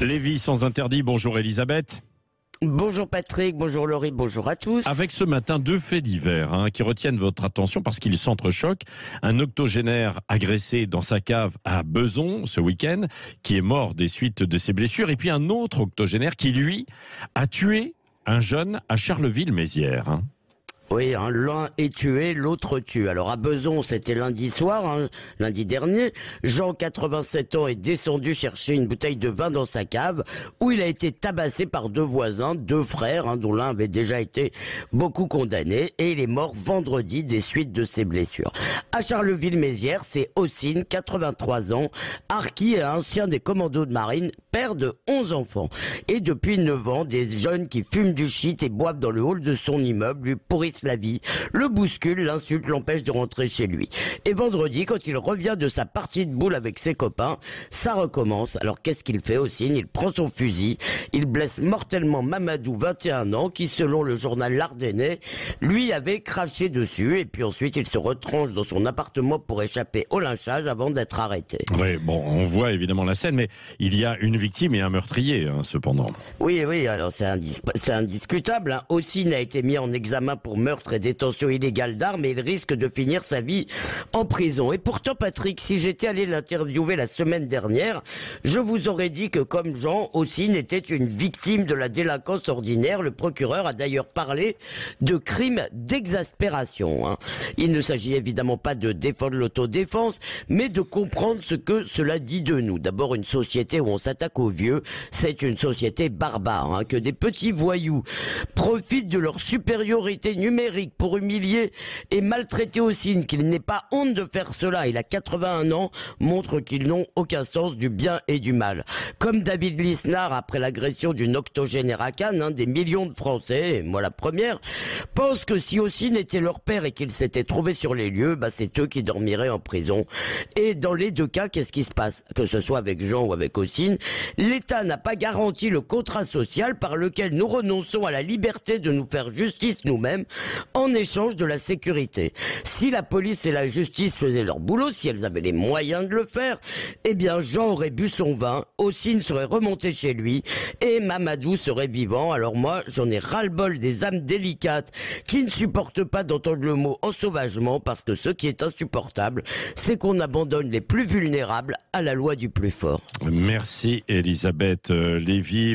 Lévi sans interdit, bonjour Elisabeth. Bonjour Patrick, bonjour Laurie, bonjour à tous. Avec ce matin deux faits divers qui retiennent votre attention parce qu'ils s'entrechoquent. Un octogénaire agressé dans sa cave à Bezons ce week-end, qui est mort des suites de ses blessures. Et puis un autre octogénaire qui, lui, a tué un jeune à Charleville-Mézières. Oui, l'un est tué, l'autre tue. Alors à Bezons, c'était lundi soir, lundi dernier. Jean, 87 ans, est descendu chercher une bouteille de vin dans sa cave où il a été tabassé par deux voisins, deux frères, dont l'un avait déjà été beaucoup condamné. Et il est mort vendredi des suites de ses blessures. À Charleville-Mézières, c'est Ossine, 83 ans, harki et ancien des commandos de marine, père de 11 enfants. Et depuis 9 ans, des jeunes qui fument du shit et boivent dans le hall de son immeuble lui pourrissent la vie, le bouscule, l'insulte, l'empêche de rentrer chez lui. Et vendredi, quand il revient de sa partie de boule avec ses copains, ça recommence. Alors qu'est-ce qu'il fait aussi? Il prend son fusil, il blesse mortellement Mamadou, 21 ans, qui selon le journal L'Ardennais, lui avait craché dessus, et puis ensuite il se retranche dans son appartement pour échapper au lynchage avant d'être arrêté. Oui, bon, on voit évidemment la scène, mais il y a une victime et un meurtrier, cependant. Oui, alors c'est indiscutable. Ossine a été mis en examen pour meurtre et détention illégale d'armes et il risque de finir sa vie en prison. Et pourtant, Patrick, si j'étais allé l'interviewer la semaine dernière, je vous aurais dit que comme Jean, Ossine était une victime de la délinquance ordinaire. Le procureur a d'ailleurs parlé de crime d'exaspération. Il ne s'agit évidemment pas de défendre l'autodéfense, mais de comprendre ce que cela dit de nous. D'abord, une société où on s'attaque aux vieux, c'est une société barbare, que des petits voyous profitent de leur supériorité numérique pour humilier et maltraiter Ossine, qu'il n'ait pas honte de faire cela. Il a 81 ans, montre qu'ils n'ont aucun sens du bien et du mal. Comme David Lisnard, après l'agression d'une octogénaire à Cannes, des millions de Français, et moi la première, pensent que si Ossine était leur père et qu'il s'était trouvé sur les lieux, c'est eux qui dormiraient en prison. Et dans les deux cas, qu'est-ce qui se passe? Que ce soit avec Jean ou avec Ossine, l'État n'a pas garanti le contrat social par lequel nous renonçons à la liberté de nous faire justice nous-mêmes en échange de la sécurité. Si la police et la justice faisaient leur boulot, si elles avaient les moyens de le faire, eh bien Jean aurait bu son vin, Ossine serait remonté chez lui et Mamadou serait vivant. Alors moi, j'en ai ras-le-bol des âmes délicates qui ne supportent pas d'entendre le mot ensauvagement, parce que ce qui est insupportable, c'est qu'on abandonne les plus vulnérables à la loi du plus fort. Merci Elisabeth Lévi.